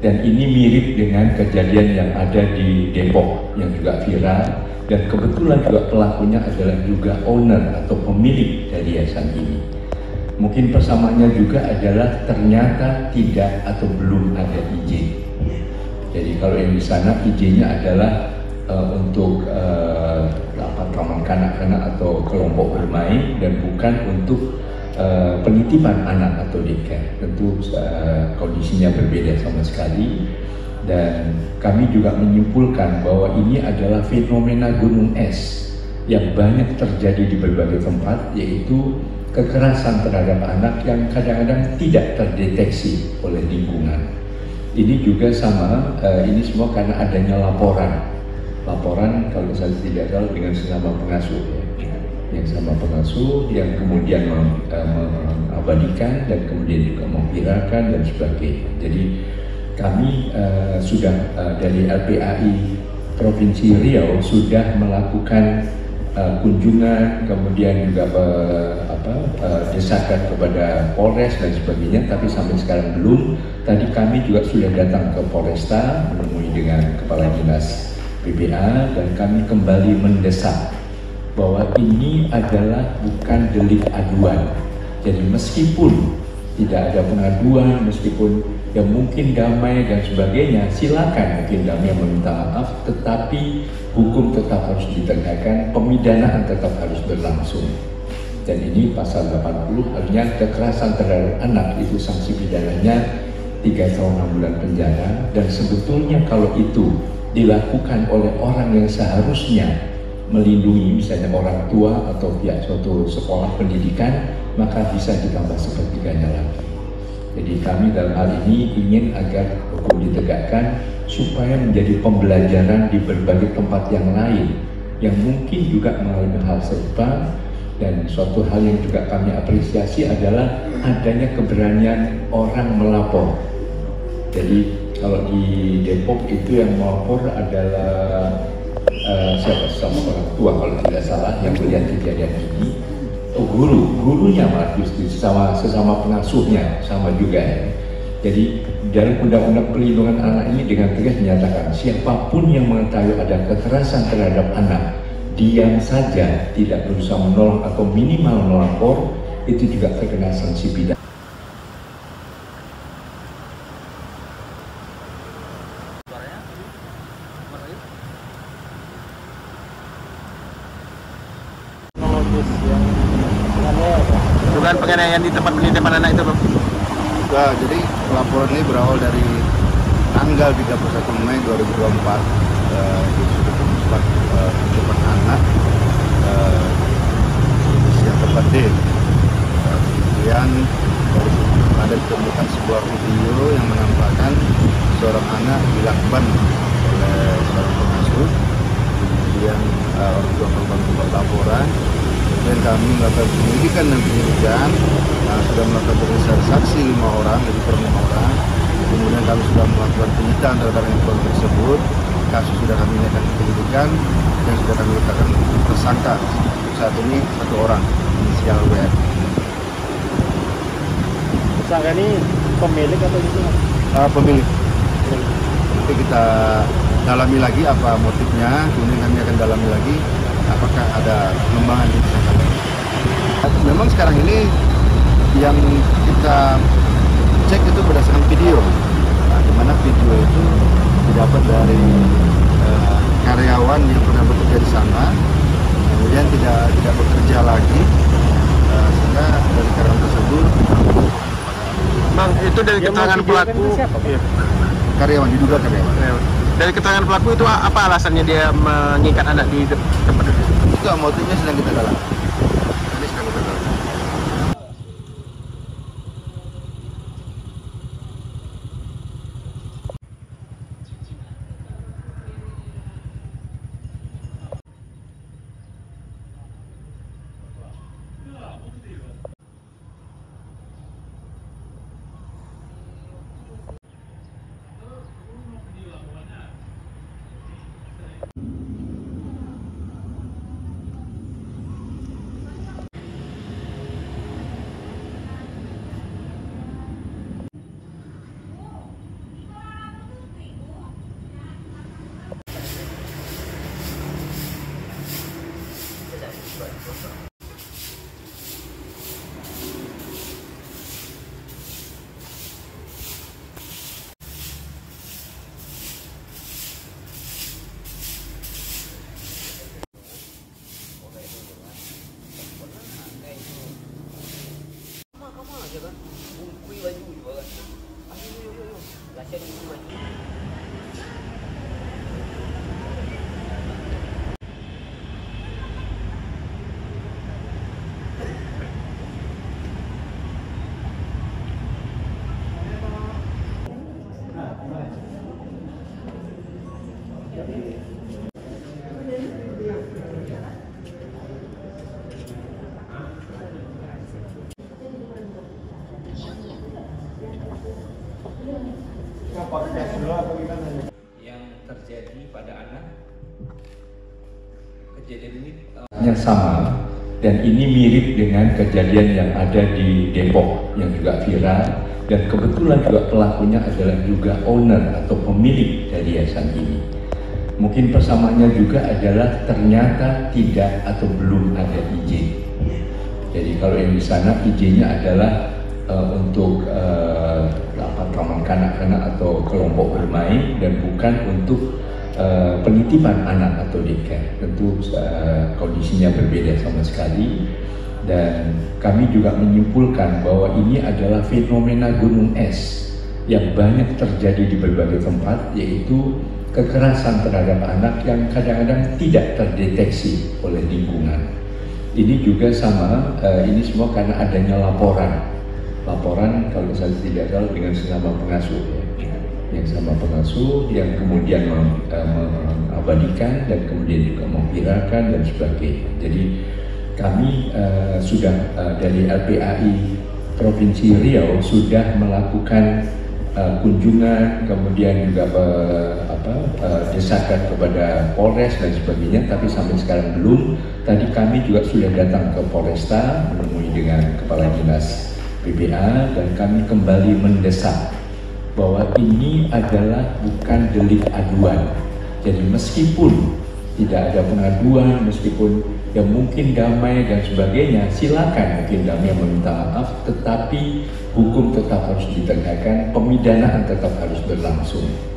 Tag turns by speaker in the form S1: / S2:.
S1: Dan ini mirip dengan kejadian yang ada di Depok yang juga viral, dan kebetulan juga pelakunya adalah juga owner atau pemilik dari yayasan ini. Mungkin persamaannya juga adalah ternyata tidak atau belum ada izin. Jadi kalau yang di sana izinnya adalah untuk taman kanak-kanak atau kelompok bermain, dan bukan untuk penitipan anak atau daycare. Tentu kondisinya berbeda sama sekali, dan kami juga menyimpulkan bahwa ini adalah fenomena gunung es yang banyak terjadi di berbagai tempat, yaitu kekerasan terhadap anak yang kadang-kadang tidak terdeteksi oleh lingkungan. Ini juga sama, ini semua karena adanya laporan kalau saya tidak salah dengan sesama pengasuh, yang sama pengasuh yang kemudian mengabadikan dan kemudian juga memviralkan dan sebagainya. Jadi kami sudah dari LPAI Provinsi Riau sudah melakukan kunjungan, kemudian juga desakan kepada Polres dan sebagainya, tapi sampai sekarang belum. Tadi kami juga sudah datang ke Polresta menemui dengan Kepala Dinas PPA, dan kami kembali mendesak bahwa ini adalah bukan delik aduan. Jadi meskipun tidak ada pengaduan, meskipun ya mungkin damai dan sebagainya, silakan mungkin damai meminta maaf, tetapi hukum tetap harus ditegakkan, pemidanaan tetap harus berlangsung. Dan ini pasal 80, artinya kekerasan terhadap anak itu sanksi pidananya 3 tahun 6 bulan penjara, dan sebetulnya kalau itu dilakukan oleh orang yang seharusnya melindungi, misalnya orang tua atau pihak suatu sekolah pendidikan, maka bisa ditambah sepertiganya lagi. Jadi kami dalam hal ini ingin agar hukum ditegakkan supaya menjadi pembelajaran di berbagai tempat yang lain yang mungkin juga mengalami hal serupa. Dan suatu hal yang juga kami apresiasi adalah adanya keberanian orang melapor. Jadi kalau di Depok itu yang melapor adalah sama orang tua kalau tidak salah yang melihat kejadian ini. Gurunya malah justru sesama pengasuhnya sama juga ya. Jadi dalam Undang-Undang Perlindungan Anak ini dengan tegas menyatakan siapapun yang mengetahui ada kekerasan terhadap anak, diam saja, tidak berusaha menolong atau minimal melapor, itu juga terkena sanksi pidana.
S2: Dugaan penganiayaan di tempat penitipan anak itu, Bang?
S3: Nah, jadi laporan ini berawal dari tanggal 31 Mei 2024 di tempat penitipan anak yang tempat D. Kemudian ada ditemukan sebuah video yang menampakkan seorang anak dilakban oleh seorang pengasuh. Kemudian orang tua korban membuat laporan. Kemudian kami melakukan penyelidikan dan penyidikan, sudah melakukan pemeriksaan saksi 5 orang, lebih kurang 5 orang. Kemudian kami sudah melakukan penyitaan terhadap handphone tersebut. Kasus sudah kami naikkan ke penyidikan dan sudah kami letakkan tersangka. Saat ini 1 orang, inisial WR.
S2: Tersangka ini pemilik atau itu?
S3: Pemilik. Nanti kita dalami lagi apa motifnya, kemudian kami akan dalami lagi apakah ada pengembangan di sana. Memang sekarang ini yang kita cek itu berdasarkan video, di mana video itu didapat dari karyawan yang pernah bekerja di sana, kemudian tidak bekerja lagi, sehingga dari karyawan tersebut.
S2: Bang, itu dari keterangan pelaku.
S3: Karyawan, diduga karyawan.
S2: Dari keterangan pelaku itu apa alasannya dia mengikat anak di tempat itu?
S3: Itu motifnya sedang kita dalami.
S4: dari dua.
S1: Yang terjadi pada anak, kejadian ini sama, dan ini mirip dengan kejadian yang ada di Depok yang juga viral, dan kebetulan juga pelakunya adalah juga owner atau pemilik dari yayasan ini. Mungkin persamaannya juga adalah ternyata tidak atau belum ada izin. Jadi kalau yang di sana izinnya adalah untuk taman kanak-kanak atau kelompok bermain, dan bukan untuk penitipan anak atau daycare. Tentu kondisinya berbeda sama sekali, dan kami juga menyimpulkan bahwa ini adalah fenomena gunung es yang banyak terjadi di berbagai tempat, yaitu kekerasan terhadap anak yang kadang-kadang tidak terdeteksi oleh lingkungan. Ini juga sama, ini semua karena adanya laporan kalau saya tidak salah dengan sesama pengasuh, yang sama pengasuh yang kemudian mengabadikan dan kemudian juga memviralkan dan sebagainya. Jadi kami sudah dari LPAI Provinsi Riau sudah melakukan kunjungan, kemudian juga desakan kepada Polres dan sebagainya, tapi sampai sekarang belum. Tadi kami juga sudah datang ke Polresta menemui dengan Kepala Dinas PBA, dan kami kembali mendesak bahwa ini adalah bukan delik aduan. Jadi meskipun tidak ada pengaduan, meskipun yang mungkin damai dan sebagainya, silakan mungkin damai meminta maaf, tetapi hukum tetap harus ditegakkan, pemidanaan tetap harus berlangsung.